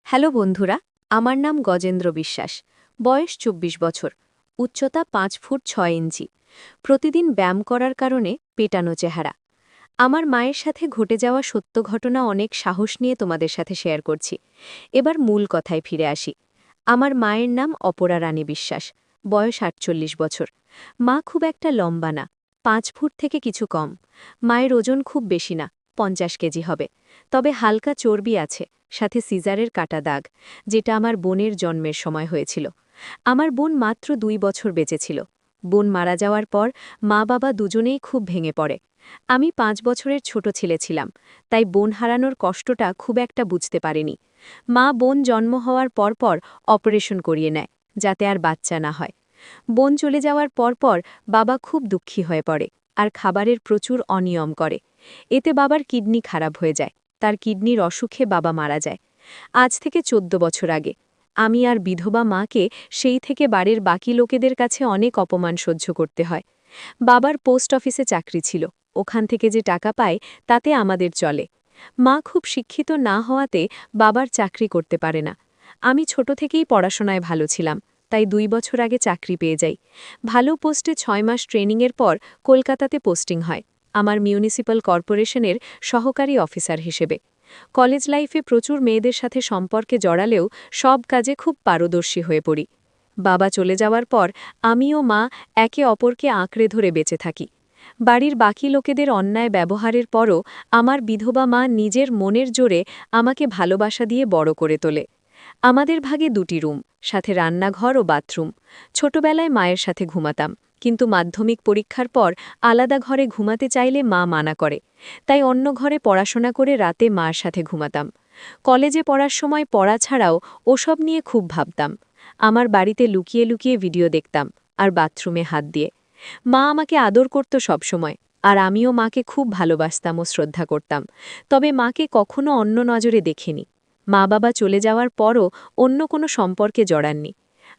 Hello বন্ধুরা, আমার নাম গজেন্দ্র বিশ্বাস। বয়স ২৪ বছর, উচ্চতা ৫ ফুট ৬ ইঞ্চি। প্রতিদিন ব্যায়াম করার কারণে পেটানো চেহারা। আমার মায়ের সাথে ঘটে যাওয়া সত্য ঘটনা অনেক সাহস নিয়ে তোমাদের সাথে শেয়ার করছি। এবার মূল কথায় ফিরে আসি। আমার মায়ের নাম অপরা রানী বিশ্বাস, বয়স ৪৮ বছর। মা খুব একটা লম্বা না, ৫ ফুট থেকে কিছু কম। মায়ের ওজন খুব বেশি না, ৫০ কেজি হবে। তবে হালকা চর্বি আছে, সাথে সিজারের কাটা দাগ, যেটা আমার বোনের জন্মের সময় হয়েছিল। আমার বোন মাত্র ২ বছর বেঁচে ছিল। বোন মারা যাওয়ার পর মা বাবা দুজনেই খুব ভেঙে পড়ে। আমি ৫ বছরের ছোট ছেলে ছিলাম, তাই বোন হারানোর কষ্টটা খুব একটা বুঝতে পারিনি। মা বোন জন্ম হওয়ার পরপর অপারেশন করিয়ে নেয়, যাতে আর বাচ্চা না হয়। বোন চলে যাওয়ার পরপর বাবা খুব দুঃখী হয়ে পড়ে আর খাবারের প্রচুর অনিয়ম করে। এতে বাবার কিডনি খারাপ হয়ে যায়, তার কিডনির অসুখে বাবা মারা যায়। আজ থেকে ১৪ বছর আগে আমি আর বিধবা মাকে সেই থেকে বাড়ির বাকি লোকেদের কাছে অনেক অপমান সহ্য করতে হয়। বাবার পোস্ট অফিসে চাকরি ছিল, ওখান থেকে যে টাকা পায় তাতে আমাদের চলে। মা খুব শিক্ষিত না হওয়াতে বাবার চাকরি করতে পারে না। আমি ছোট থেকেই পড়াশোনায় ভালো ছিলাম, তাই ২ বছর আগে চাকরি পেয়ে যাই। ভালো পোস্টে ৬ মাস ট্রেনিংয়ের পর কলকাতাতে পোস্টিং হয়, আমার মিউনিসিপ্যাল কর্পোরেশনের সহকারী অফিসার হিসেবে। কলেজ লাইফে প্রচুর মেয়েদের সাথে সম্পর্কে জড়ালেও সব কাজে খুব পারদর্শী হয়ে পড়ি। বাবা চলে যাওয়ার পর আমি ও মা একে অপরকে আঁকড়ে ধরে বেঁচে থাকি। বাড়ির বাকি লোকেদের অন্যায় ব্যবহারের পরও আমার বিধবা মা নিজের মনের জোরে আমাকে ভালোবাসা দিয়ে বড় করে তোলে। আমাদের ভাগে ২টি রুম, সাথে রান্নাঘর ও বাথরুম। ছোটবেলায় মায়ের সাথে ঘুমাতাম, কিন্তু মাধ্যমিক পরীক্ষার পর আলাদা ঘরে ঘুমাতে চাইলে মা মানা করে। তাই অন্য ঘরে পড়াশোনা করে রাতে মার সাথে ঘুমাতাম। কলেজে পড়ার সময় পড়া ছাড়াও ওসব নিয়ে খুব ভাবতাম। আমার বাড়িতে লুকিয়ে লুকিয়ে ভিডিও দেখতাম আর বাথরুমে হাত দিয়ে। মা আমাকে আদর করত সবসময়, আর আমিও মাকে খুব ভালোবাসতাম ও শ্রদ্ধা করতাম। তবে মাকে কখনো অন্য নজরে দেখিনি। মা বাবা চলে যাওয়ার পরও অন্য কোনো সম্পর্কে জড়াননি।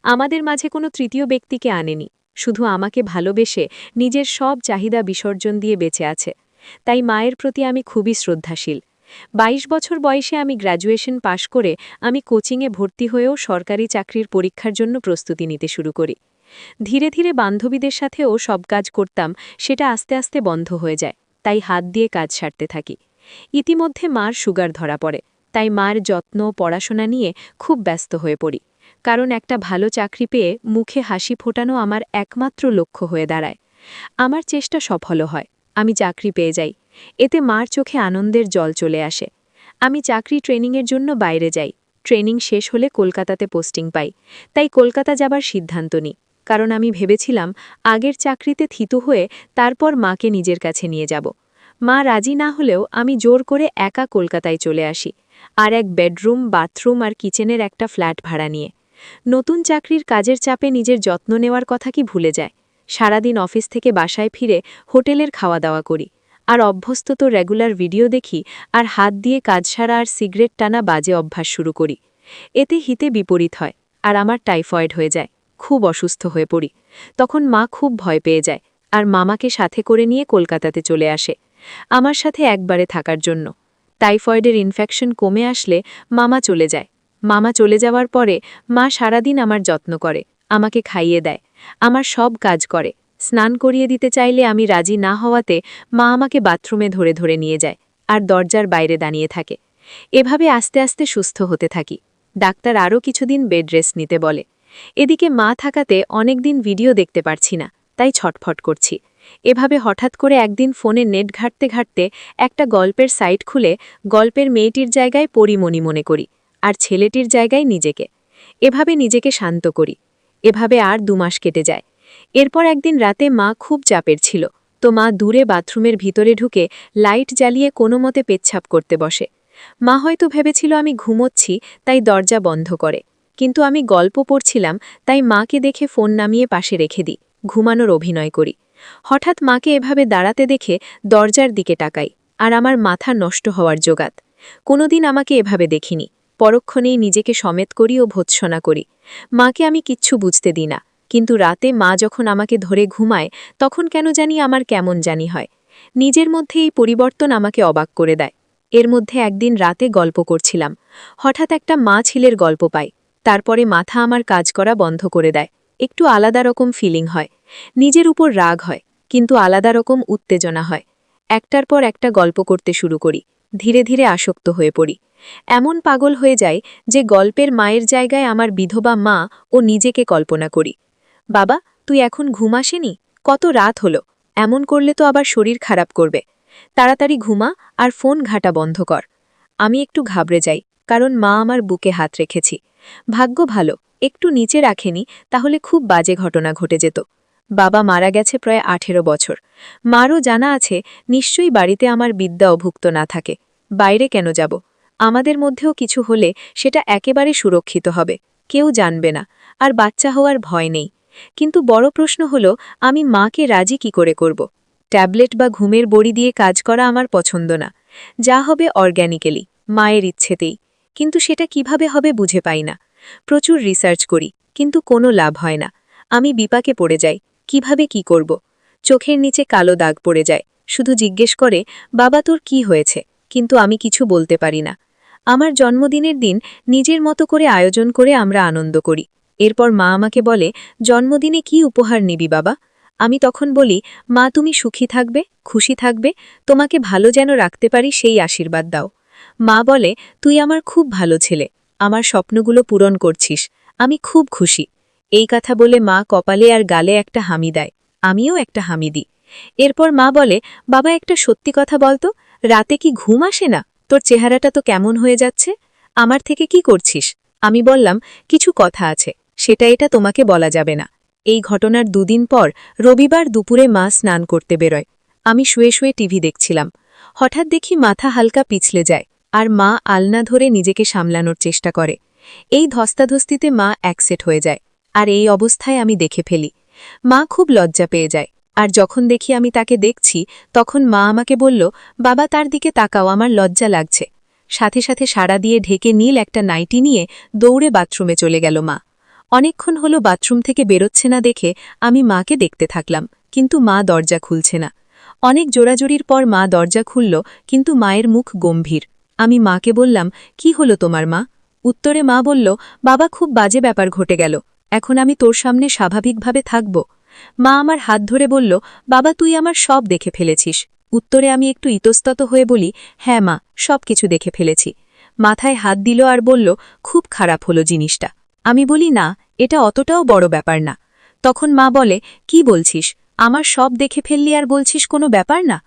আমাদের মাঝে কোনো তৃতীয় ব্যক্তিকে আনেনি, শুধু আমাকে ভালোবেসে নিজের সব চাহিদা বিসর্জন দিয়ে বেঁচে আছে। তাই মায়ের প্রতি আমি খুবই শ্রদ্ধাশীল। ২২ বছর বয়সে আমি গ্র্যাজুয়েশন পাশ করে আমি কোচিংয়ে ভর্তি হয়েও সরকারি চাকরির পরীক্ষার জন্য প্রস্তুতি নিতে শুরু করি। ধীরে ধীরে বান্ধবীদের সাথেও সব কাজ করতাম, সেটা আস্তে আস্তে বন্ধ হয়ে যায়, তাই হাত দিয়ে কাজ সারতে থাকি। ইতিমধ্যে মার সুগার ধরা পড়ে, তাই মার যত্ন পড়াশোনা নিয়ে খুব ব্যস্ত হয়ে পড়ি। কারণ একটা ভালো চাকরি পেয়ে মুখে হাসি ফোটানো আমার একমাত্র লক্ষ্য হয়ে দাঁড়ায়। আমার চেষ্টা সফল হয়, আমি চাকরি পেয়ে যাই। এতে মার চোখে আনন্দের জল চলে আসে। আমি চাকরি ট্রেনিংয়ের জন্য বাইরে যাই। ট্রেনিং শেষ হলে কলকাতাতে পোস্টিং পাই, তাই কলকাতা যাবার সিদ্ধান্ত নিই। কারণ আমি ভেবেছিলাম আগের চাকরিতে থিতু হয়ে তারপর মাকে নিজের কাছে নিয়ে যাব। মা রাজি না হলেও আমি জোর করে একা কলকাতায় চলে আসি, আর এক বেডরুম, বাথরুম আর কিচেনের একটা ফ্ল্যাট ভাড়া নিয়ে। নতুন চাকরির কাজের চাপে নিজের যত্ন নেওয়ার কথা কি ভুলে যায়। সারাদিন অফিস থেকে বাসায় ফিরে হোটেলের খাওয়া দাওয়া করি, আর অভ্যস্ত তো রেগুলার ভিডিও দেখি, আর হাত দিয়ে কাজ সারা আর সিগারেট টানা বাজে অভ্যাস শুরু করি। এতে হিতে বিপরীত হয়, আর আমার টাইফয়েড হয়ে যায়, খুব অসুস্থ হয়ে পড়ি। তখন মা খুব ভয় পেয়ে যায়, আর মামাকে সাথে করে নিয়ে কলকাতাতে চলে আসে আমার সাথে একবারে থাকার জন্য। টাইফয়েডের ইনফেকশন কমে আসলে মামা চলে যায়। মামা চলে যাওয়ার পরে মা সারাদিন আমার যত্ন করে, আমাকে খাইয়ে দেয়, আমার সব কাজ করে। স্নান করিয়ে দিতে চাইলে আমি রাজি না হওয়াতে মা আমাকে বাথরুমে ধরে ধরে নিয়ে যায়, আর দরজার বাইরে দাঁড়িয়ে থাকে। এভাবে আস্তে আস্তে সুস্থ হতে থাকি। ডাক্তার আরও কিছুদিন বেড রেস্ট নিতে বলে। এদিকে মা থাকাতে অনেকদিন ভিডিও দেখতে পারছি না, তাই ছটফট করছি। এভাবে হঠাৎ করে একদিন ফোনে নেট ঘাঁটতে ঘাঁটতে একটা গল্পের সাইট খুলে গল্পের মেয়েটির জায়গায় পরিমণি মনে করি, আর ছেলেটির জায়গায় নিজেকে। এভাবে নিজেকে শান্ত করি। এভাবে আর ২ মাস কেটে যায়। এরপর একদিন রাতে মা খুব চাপের ছিল, তো মা দূরে বাথরুমের ভিতরে ঢুকে লাইট জ্বালিয়ে কোনো মতে পেচ্ছাপ করতে বসে। মা হয়তো ভেবেছিল আমি ঘুমোচ্ছি, তাই দরজা বন্ধ করে। কিন্তু আমি গল্প পড়ছিলাম, তাই মাকে দেখে ফোন নামিয়ে পাশে রেখে দিই, ঘুমানোর অভিনয় করি। হঠাৎ মাকে এভাবে দাঁড়াতে দেখে দরজার দিকে তাকাই, আর আমার মাথা নষ্ট হওয়ার জোগাত। কোনোদিন আমাকে এভাবে দেখিনি। পরক্ষণেই নিজেকে সমেত করি ও ভৎসনা করি। মাকে আমি কিচ্ছু বুঝতে দিই না, কিন্তু রাতে মা যখন আমাকে ধরে ঘুমায় তখন কেন জানি আমার কেমন জানি হয়। নিজের মধ্যে এই পরিবর্তন আমাকে অবাক করে দেয়। এর মধ্যে একদিন রাতে গল্প করছিলাম, হঠাৎ একটা মা ছেলের গল্প পাই। তারপরে মাথা আমার কাজ করা বন্ধ করে দেয়। একটু আলাদা রকম ফিলিং হয়, নিজের উপর রাগ হয়, কিন্তু আলাদা রকম উত্তেজনা হয়। একটার পর একটা গল্প করতে শুরু করি, ধীরে ধীরে আসক্ত হয়ে পড়ি। এমন পাগল হয়ে যায় যে গল্পের মায়ের জায়গায় আমার বিধবা মা ও নিজেকে কল্পনা করি। বাবা, তুই এখন ঘুম আসেনি? কত রাত হলো? এমন করলে তো আবার শরীর খারাপ করবে। তাড়াতাড়ি ঘুমা আর ফোন ঘাটা বন্ধ কর। আমি একটু ঘাবড়ে যাই, কারণ মা আমার বুকে হাত রেখেছি। ভাগ্য ভালো, একটু নিচে রাখেনি, তাহলে খুব বাজে ঘটনা ঘটে যেত। বাবা মারা গেছে প্রায় 18 বছর। মারও জানা আছে নিশ্চয়ই বাড়িতে আমার বিদ্যা অভুক্ত না থাকে। বাইরে কেন যাব? আমাদের মধ্যেও কিছু হলে সেটা একেবারে সুরক্ষিত হবে, কেউ জানবে না, আর বাচ্চা হওয়ার ভয় নেই। কিন্তু বড় প্রশ্ন হলো, আমি মাকে রাজি কি করে করব? ট্যাবলেট বা ঘুমের বড়ি দিয়ে কাজ করা আমার পছন্দ না। যা হবে অর্গ্যানিক্যালি, মায়ের ইচ্ছেতেই। কিন্তু সেটা কিভাবে হবে বুঝে পাই না। প্রচুর রিসার্চ করি, কিন্তু কোনো লাভ হয় না। আমি বিপাকে পড়ে যাই, কিভাবে কি করব? চোখের নিচে কালো দাগ পড়ে যায়, শুধু জিজ্ঞেস করে, বাবা তোর কি হয়েছে? কিন্তু আমি কিছু বলতে পারি না। আমার জন্মদিনের দিন নিজের মতো করে আয়োজন করে আমরা আনন্দ করি। এরপর মা আমাকে বলে, জন্মদিনে কি উপহার নিবি বাবা? আমি তখন বলি, মা তুমি সুখী থাকবে, খুশি থাকবে, তোমাকে ভালো যেন রাখতে পারি সেই আশীর্বাদ দাও। মা বলে, তুই আমার খুব ভালো ছেলে, আমার স্বপ্নগুলো পূরণ করছিস, আমি খুব খুশি। এই কথা বলে মা কপালে আর গালে একটা হামি দেয়, আমিও একটা হামি দিই। এরপর মা বলে, বাবা একটা সত্যি কথা বলতো, রাতে কি ঘুম আসে না? তোর চেহারাটা তো কেমন হয়ে যাচ্ছে, আমার থেকে কি করছিস? আমি বললাম, কিছু কথা আছে, সেটা এটা তোমাকে বলা যাবে না। এই ঘটনার দুদিন পর রবিবার দুপুরে মা স্নান করতে বেরোয়। আমি শুয়ে শুয়ে টিভি দেখছিলাম। হঠাৎ দেখি মাথা হালকা পিছলে যায়, আর মা আলনা ধরে নিজেকে সামলানোর চেষ্টা করে। এই ধস্তাধস্তিতে মা একসেট হয়ে যায়, আর এই অবস্থায় আমি দেখে ফেলি। মা খুব লজ্জা পেয়ে যায়, আর যখন দেখি আমি তাকে দেখছি, তখন মা আমাকে বলল, বাবা তার দিকে তাকাও, আমার লজ্জা লাগছে। সাথে সাথে সাড়া দিয়ে ঢেকে নীল একটা নাইটি নিয়ে দৌড়ে বাথরুমে চলে গেল মা। অনেকক্ষণ হলো বাথরুম থেকে বেরোচ্ছে না দেখে আমি মাকে দেখতে থাকলাম, কিন্তু মা দরজা খুলছে না। অনেক জোড়াজোড়ির পর মা দরজা খুলল, কিন্তু মায়ের মুখ গম্ভীর। আমি মাকে বললাম, কি হলো তোমার মা? উত্তরে মা বলল, বাবা খুব বাজে ব্যাপার ঘটে গেল, এখন আমি তোর সামনে স্বাভাবিকভাবে থাকব? মা আমার হাত ধরে বলল, বাবা তুই আমার সব দেখে ফেলেছিস। উত্তরে আমি একটু ইতস্তত হয়ে বলি, হ্যাঁ মা, সব কিছু দেখে ফেলেছি। মাথায় হাত দিল আর বলল, খুব খারাপ হলো জিনিসটা। আমি বলি, না, এটা অতটাও বড় ব্যাপার না। তখন মা বলে, কি বলছিস? আমার সব দেখে ফেললি আর বলছিস কোনো ব্যাপার না?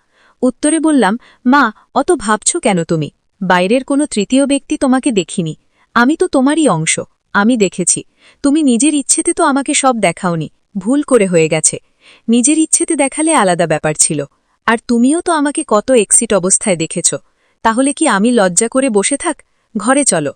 উত্তরে বললাম, মা, অত ভাবছ কেন তুমি? বাইরের কোনো তৃতীয় ব্যক্তি তোমাকে দেখিনি, আমি তো তোমারই অংশ। আমি দেখেছি, তুমি নিজের ইচ্ছেতে তো আমাকে সব দেখাওনি, ভুল করে হয়ে গেছে। নিজের ইচ্ছেতে দেখালে আলাদা ব্যাপার ছিল। আর তুমিও তো আমাকে কত এক্সিট অবস্থায় দেখেছ। তাহলে কি আমি লজ্জা করে বসে থাক? ঘরে চলো।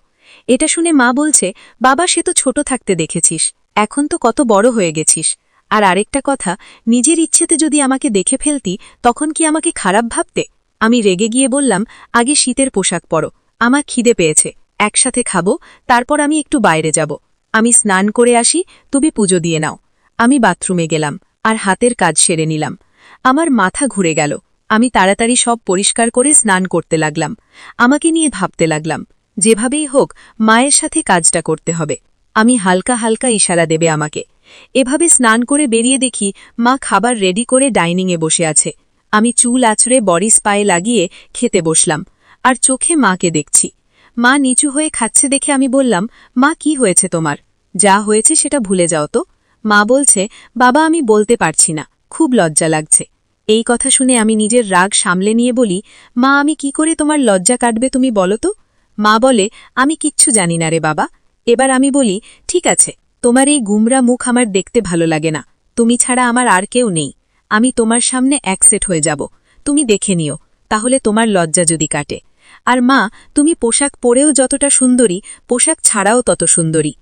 এটা শুনে মা বলছে, বাবা সে তো ছোট থাকতে দেখেছিস, এখন তো কত বড় হয়ে গেছিস। আর আরেকটা কথা, নিজের ইচ্ছেতে যদি আমাকে দেখে ফেলতি, তখন কি আমাকে খারাপ ভাবতে? আমি রেগে গিয়ে বললাম, আগে শীতের পোশাক পরো, আমার খিদে পেয়েছে, একসাথে খাবো, তারপর আমি একটু বাইরে যাব। আমি স্নান করে আসি, তুমি পুজো দিয়ে নাও। আমি বাথরুমে গেলাম, আর হাতের কাজ সেরে নিলাম। আমার মাথা ঘুরে গেল। আমি তাড়াতাড়ি সব পরিষ্কার করে স্নান করতে লাগলাম। আমাকে নিয়ে ভাবতে লাগলাম, যেভাবেই হোক মায়ের সাথে কাজটা করতে হবে। আমি হালকা হালকা ইশারা দেবে আমাকে। এভাবে স্নান করে বেরিয়ে দেখি মা খাবার রেডি করে ডাইনিংয়ে বসে আছে। আমি চুল আছড়ে বডি স্পায়ে লাগিয়ে খেতে বসলাম, আর চোখে মাকে দেখছি। মা নিচু হয়ে খাচ্ছে দেখে আমি বললাম, মা কি হয়েছে তোমার? যা হয়েছে সেটা ভুলে যাও তো। মা বলছে, বাবা আমি বলতে পারছি না, খুব লজ্জা লাগছে। এই কথা শুনে আমি নিজের রাগ সামলে নিয়ে বলি, মা আমি কি করে তোমার লজ্জা কাটবে তুমি বলো তো? মা বলে, আমি কিচ্ছু জানি না রে বাবা। এবার আমি বলি, ঠিক আছে, তোমার এই গুমরা মুখ আমার দেখতে ভালো লাগে না, তুমি ছাড়া আমার আর কেউ নেই, আমি তোমার সামনে একসেট হয়ে যাব, তুমি দেখে নিও, তাহলে তোমার লজ্জা যদি কাটে। আর মা, তুমি পোশাক পরেও যতটা সুন্দরী, পোশাক ছাড়াও তত সুন্দরী।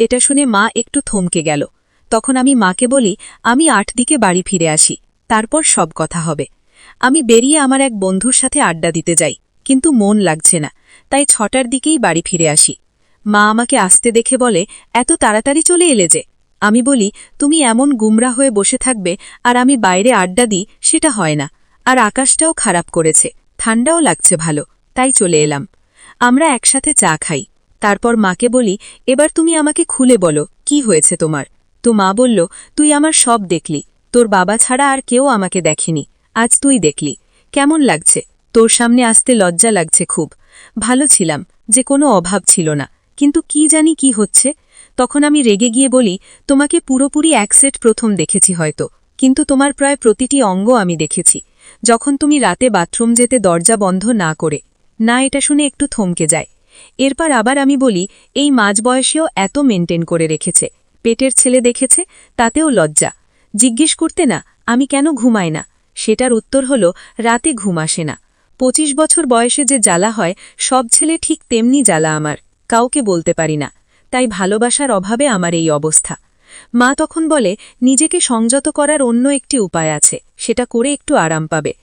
এটা শুনে মা একটু থমকে গেল। তখন আমি মাকে বলি, আমি 8 দিকে বাড়ি ফিরে আসি, তারপর সব কথা হবে। আমি বেরিয়ে আমার এক বন্ধুর সাথে আড্ডা দিতে যাই, কিন্তু মন লাগছে না, তাই 6টার দিকেই বাড়ি ফিরে আসি। মা আমাকে আসতে দেখে বলে, এত তাড়াতাড়ি চলে এলে যে? আমি বলি, তুমি এমন গুমরা হয়ে বসে থাকবে আর আমি বাইরে আড্ডা দিই, সেটা হয় না। আর আকাশটাও খারাপ করেছে, ঠান্ডাও লাগছে ভালো, তাই চলে এলাম। আমরা একসাথে চা খাই। তারপর মাকে বলি, এবার তুমি আমাকে খুলে বলো কি হয়েছে তোমার। তো মা বলল, তুই আমার সব দেখলি, তোর বাবা ছাড়া আর কেউ আমাকে দেখেনি, আজ তুই দেখলি। কেমন লাগছে? তোর সামনে আসতে লজ্জা লাগছে খুব। ভালো ছিলাম, যে কোনো অভাব ছিল না, কিন্তু কি জানি কি হচ্ছে। তখন আমি রেগে গিয়ে বলি, তোমাকে পুরোপুরি এক সেট প্রথম দেখেছি হয়তো, কিন্তু তোমার প্রায় প্রতিটি অঙ্গ আমি দেখেছি। যখন তুমি রাতে বাথরুম যেতে দরজা বন্ধ না করে। না, এটা শুনে একটু থমকে যায়। এরপর আবার আমি বলি, এই মাঝ বয়সেও এত মেনটেন করে রেখেছে, পেটের ছেলে দেখেছে, তাতেও লজ্জা। জিজ্ঞেস করতে না আমি কেন ঘুমাই না, সেটার উত্তর হলো, রাতে ঘুম আসে না। 25 বছর বয়সে যে জ্বালা হয়, সব ছেলে ঠিক তেমনি জ্বালা আমার, কাউকে বলতে পারি না। তাই ভালোবাসার অভাবে আমার এই অবস্থা। মা তখন বলে, নিজেকে সংযত করার অন্য একটি উপায় আছে, সেটা করে একটু আরাম পাবে।